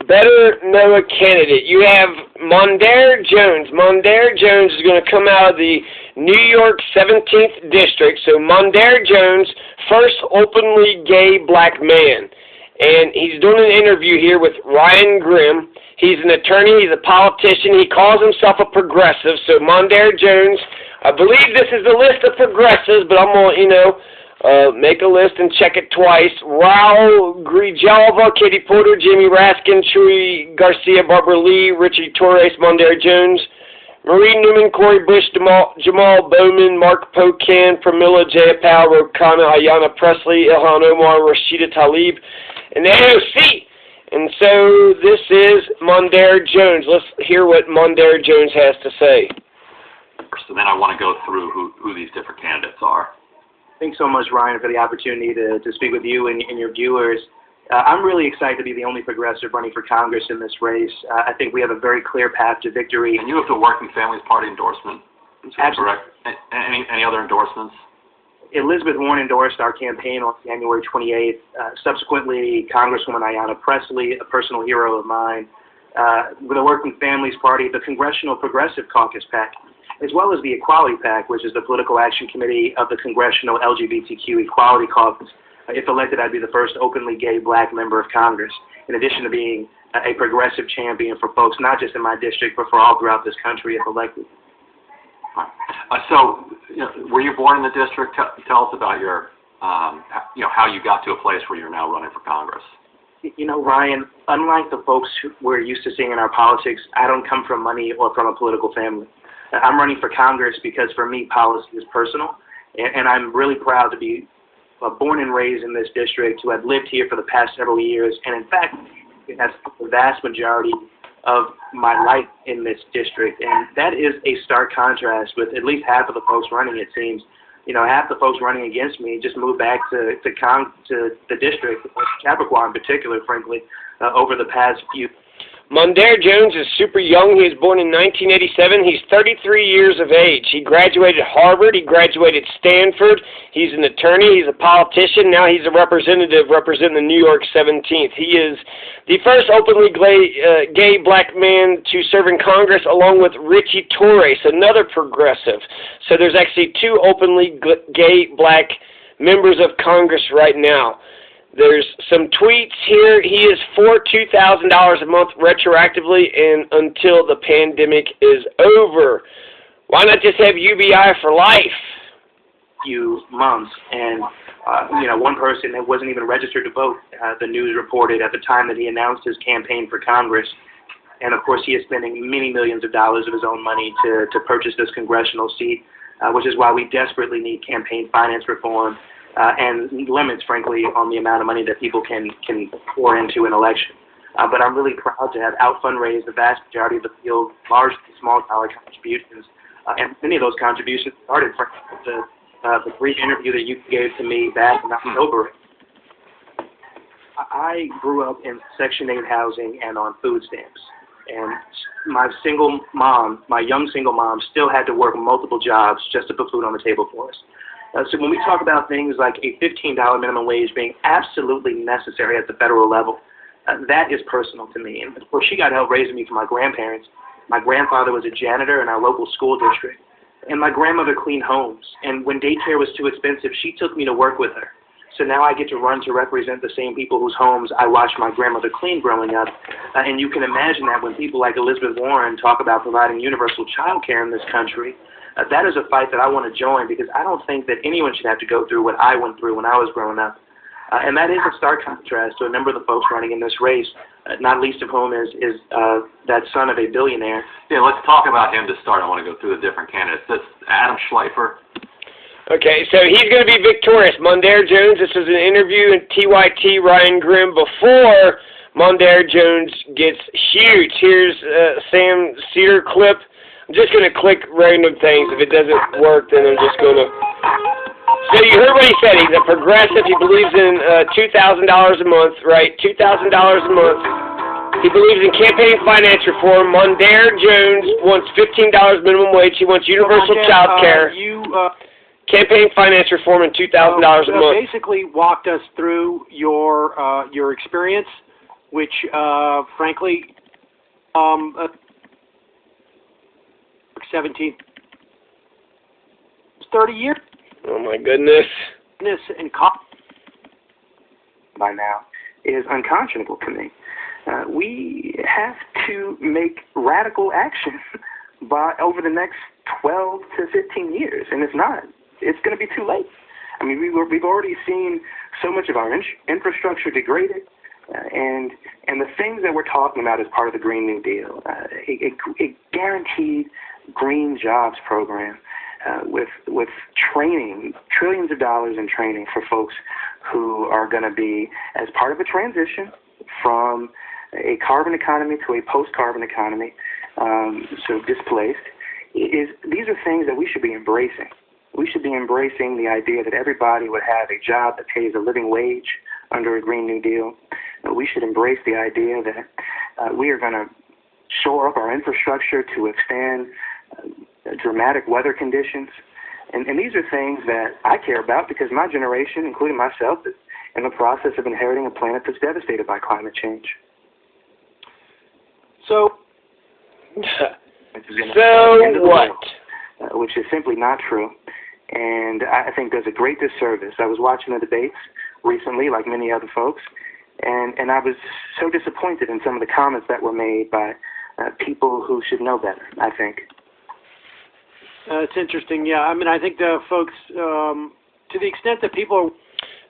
better know a candidate. You have Mondaire Jones. Mondaire Jones is going to come out of the New York 17th District. So Mondaire Jones, first openly gay black man. And he's doing an interview here with Ryan Grimm. He's an attorney. He's a politician. He calls himself a progressive. So Mondaire Jones, I believe this is the list of progressives, but I'm going to, make a list and check it twice. Raul Grijalva, Katie Porter, Jamie Raskin, Chuy Garcia, Barbara Lee, Richie Torres, Mondaire Jones, Marie Newman, Corey Bush, Jamal Bowman, Mark Pocan, Pramila Jayapal, Rokana, Ayanna Presley, Ilhan Omar, Rashida Tlaib, and the AOC. And so this is Mondaire Jones. Let's hear what Mondaire Jones has to say. So then I want to go through who these different candidates are. Thanks so much, Ryan, for the opportunity to speak with you and your viewers. I'm really excited to be the only progressive running for Congress in this race. I think we have a very clear path to victory. And you have the Working Families Party endorsement. Absolutely. Correct. Any other endorsements? Elizabeth Warren endorsed our campaign on January 28th. Subsequently, Congresswoman Ayanna Presley, a personal hero of mine, with the Working Families Party, the Congressional Progressive Caucus PAC, as well as the Equality PAC, which is the political action committee of the Congressional LGBTQ Equality Caucus. If elected, I'd be the first openly gay black member of Congress, in addition to being a progressive champion for folks, not just in my district, but for all throughout this country if elected. So, were you born in the district? Tell us about your, how you got to a place where you're now running for Congress. Ryan, unlike the folks who we're used to seeing in our politics, I don't come from money or from a political family. I'm running for Congress because, for me, policy is personal, and I'm really proud to be born and raised in this district, who have lived here for the past several years, and in fact, that's the vast majority of my life in this district, and that is a stark contrast with at least half of the folks running, it seems. Half the folks running against me just moved back to the district, Chappaqua in particular, frankly, over the past few. Mondaire Jones is super young. He was born in 1987. He's 33 years of age. He graduated Harvard. He graduated Stanford. He's an attorney. He's a politician. Now he's a representative representing the New York 17th. He is the first openly gay black man to serve in Congress, along with Richie Torres, another progressive. So there's actually two openly gay black members of Congress right now. There's some tweets here. He is for $2,000 a month retroactively and until the pandemic is over. Why not just have UBI for life? Few months, and one person that wasn't even registered to vote. The news reported at the time that he announced his campaign for Congress, and of course he is spending many millions of dollars of his own money to purchase this congressional seat, which is why we desperately need campaign finance reform. And limits, frankly, on the amount of money that people can pour into an election. But I'm really proud to have out-fundraised the vast majority of the field, large and small-dollar contributions. And many of those contributions started from the brief interview that you gave to me back in October. I grew up in Section 8 housing and on food stamps. And my young single mom, still had to work multiple jobs just to put food on the table for us. So when we talk about things like a $15 minimum wage being absolutely necessary at the federal level, that is personal to me. And of course, she got help raising me from my grandparents. My grandfather was a janitor in our local school district, and my grandmother cleaned homes. And when daycare was too expensive, she took me to work with her. So now I get to run to represent the same people whose homes I watched my grandmother clean growing up. And you can imagine that when people like Elizabeth Warren talk about providing universal child care in this country, that is a fight that I want to join, because I don't think that anyone should have to go through what I went through when I was growing up. And that is a stark contrast to a number of the folks running in this race, not least of whom is that son of a billionaire. Yeah, let's talk about him to start. I want to go through the different candidates. That's Adam Schleifer. Okay, so he's going to be victorious. Mondaire Jones, this is an interview in TYT Ryan Grimm before Mondaire Jones gets huge. Here's Sam Cedar clip. I'm just going to click random things. If it doesn't work, then I'm just going to... So you heard what he said. He's a progressive. He believes in $2,000 a month, right? $2,000 a month. He believes in campaign finance reform. Mondaire Jones wants $15 minimum wage. He wants universal child care. Campaign finance reform and $2,000 a month. Basically walked us through your experience which, frankly, 17, 30 years. Oh my goodness. And by now is unconscionable to me. We have to make radical action by over the next 12 to 15 years, and it's not. It's going to be too late. I mean, we've already seen so much of our infrastructure degraded, and the things that we're talking about as part of the Green New Deal, a guaranteed green jobs program with training, trillions of dollars in training for folks who are going to be as part of a transition from a carbon economy to a post-carbon economy, so displaced. These are things that we should be embracing. We should be embracing the idea that everybody would have a job that pays a living wage under a Green New Deal. We should embrace the idea that we are going to shore up our infrastructure to withstand dramatic weather conditions. And these are things that I care about because my generation, including myself, is in the process of inheriting a planet that's devastated by climate change. So what? Which is simply not true. And I think does a great disservice. I was watching the debates recently, like many other folks, and I was so disappointed in some of the comments that were made by people who should know better, I think. It's interesting, yeah. I mean, I think the folks, to the extent that people are...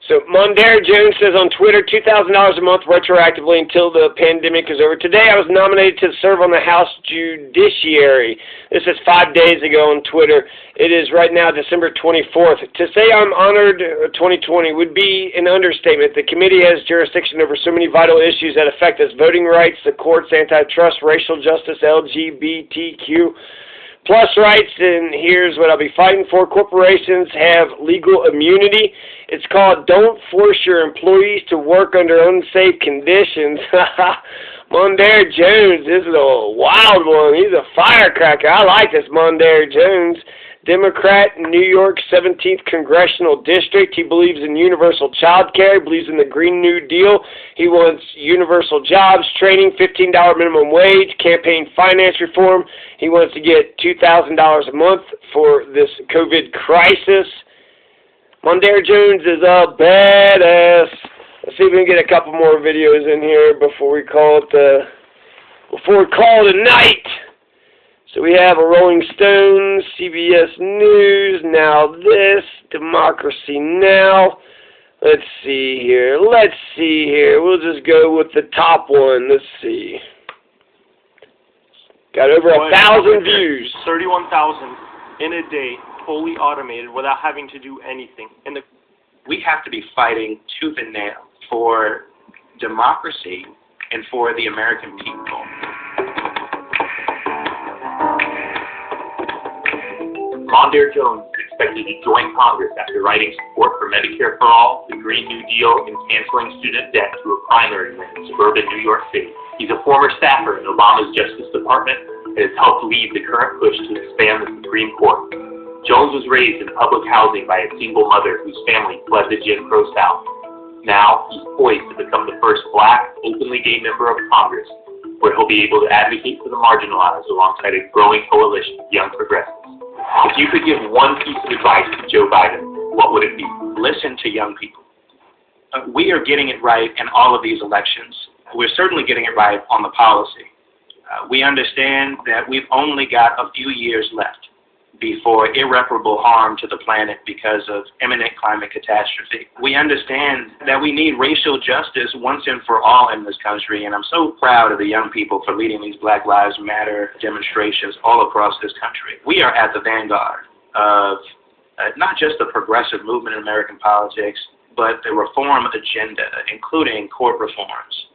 So Mondaire Jones says on Twitter, $2,000 a month retroactively until the pandemic is over. Today I was nominated to serve on the House Judiciary. This is 5 days ago on Twitter. It is right now December 24th. To say I'm honored 2020 would be an understatement. The committee has jurisdiction over so many vital issues that affect us: voting rights, the courts, antitrust, racial justice, LGBTQ plus rights, and here's what I'll be fighting for. Corporations have legal immunity. It's called Don't Force Your Employees to Work Under Unsafe Conditions. Mondaire Jones, this is a wild one. He's a firecracker. I like this Mondaire Jones. Democrat, New York 17th Congressional District. He believes in universal child care. He believes in the Green New Deal. He wants universal jobs, training, $15 minimum wage, campaign finance reform. He wants to get $2,000 a month for this COVID crisis. Mondaire Jones is a badass. Let's see if we can get a couple more videos in here before we call it a night. So we have a Rolling Stone, CBS News, Now This, Democracy Now! Let's see here. We'll just go with the top one. Let's see. Got over 1,000 views. 31,000 in a day, fully automated, without having to do anything. And we have to be fighting tooth and nail for democracy and for the American people. Mondaire Jones is expected to join Congress after writing support for Medicare for All, the Green New Deal, and canceling student debt through a primary win in suburban New York City. He's a former staffer in Obama's Justice Department and has helped lead the current push to expand the Supreme Court. Jones was raised in public housing by a single mother whose family fled the Jim Crow South. Now, he's poised to become the first black, openly gay member of Congress, where he'll be able to advocate for the marginalized alongside a growing coalition of young progressives. If you could give one piece of advice to Joe Biden, what would it be? Listen to young people. We are getting it right in all of these elections. We're certainly getting it right on the policy. We understand that we've only got a few years left before irreparable harm to the planet because of imminent climate catastrophe. We understand that we need racial justice once and for all in this country, and I'm so proud of the young people for leading these Black Lives Matter demonstrations all across this country. We are at the vanguard of not just the progressive movement in American politics, but the reform agenda, including court reforms,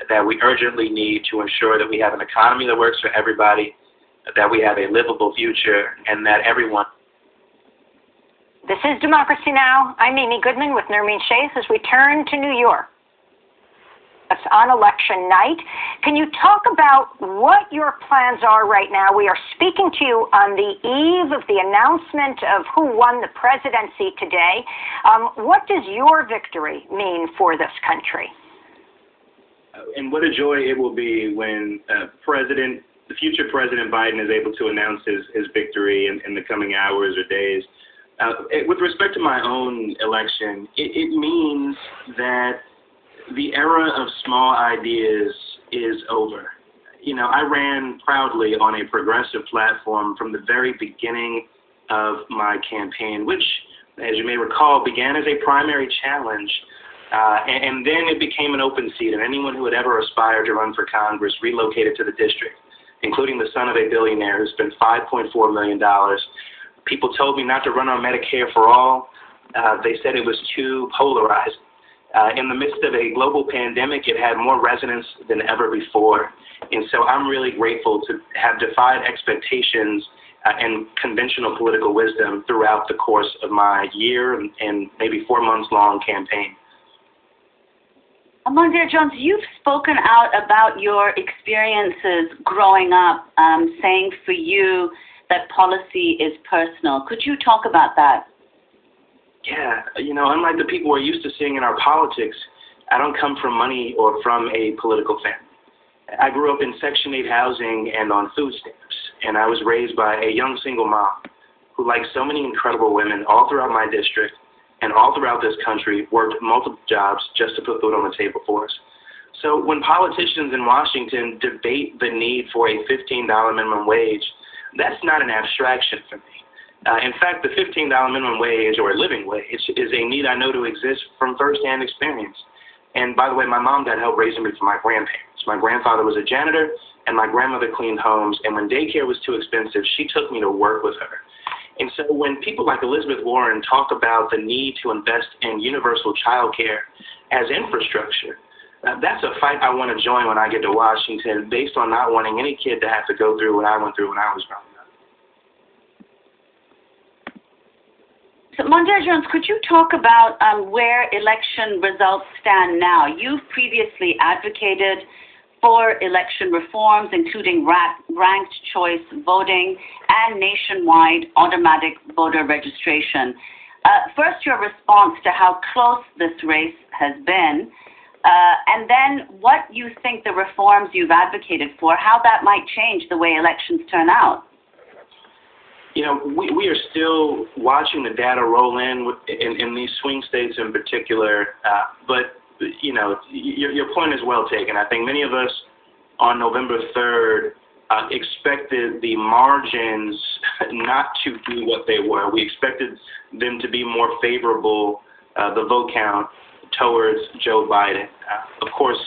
that we urgently need to ensure that we have an economy that works for everybody, that we have a livable future, and that everyone... This is Democracy Now! I'm Amy Goodman with Nermeen Shaith as we turn to New York. It's on election night. Can you talk about what your plans are right now? We are speaking to you on the eve of the announcement of who won the presidency today. What does your victory mean for this country? And what a joy it will be when the future President Biden is able to announce his victory in the coming hours or days. With respect to my own election, it means that the era of small ideas is over. You know, I ran proudly on a progressive platform from the very beginning of my campaign, which, as you may recall, began as a primary challenge, and then it became an open seat, and anyone who had ever aspired to run for Congress relocated to the district, including the son of a billionaire who spent $5.4 million. People told me not to run on Medicare for all. They said it was too polarized. In the midst of a global pandemic, it had more resonance than ever before. And so I'm really grateful to have defied expectations and conventional political wisdom throughout the course of my year and maybe 4 months long campaign. Mondaire Jones, you've spoken out about your experiences growing up, saying for you that policy is personal. Could you talk about that? Yeah, you know, unlike the people we're used to seeing in our politics, I don't come from money or from a political family. I grew up in Section 8 housing and on food stamps, and I was raised by a young single mom who, like so many incredible women all throughout my district and all throughout this country, worked multiple jobs just to put food on the table for us. So when politicians in Washington debate the need for a $15 minimum wage, that's not an abstraction for me. In fact, the $15 minimum wage or living wage is a need I know to exist from firsthand experience. And by the way, my mom got help raising me from my grandparents. My grandfather was a janitor, and my grandmother cleaned homes. And when daycare was too expensive, she took me to work with her. And so when people like Elizabeth Warren talk about the need to invest in universal child care as infrastructure, that's a fight I want to join when I get to Washington, based on not wanting any kid to have to go through what I went through when I was growing up. So, Mondaire Jones, could you talk about where election results stand now? You've previously advocated for election reforms, including ranked choice voting and nationwide automatic voter registration. First, your response to how close this race has been, and then what you think the reforms you've advocated for, how that might change the way elections turn out. You know, we are still watching the data roll in these swing states in particular, but, you know, your point is well taken. I think many of us on November 3rd expected the margins not to be what they were. We expected them to be more favorable, the vote count, towards Joe Biden. Of course,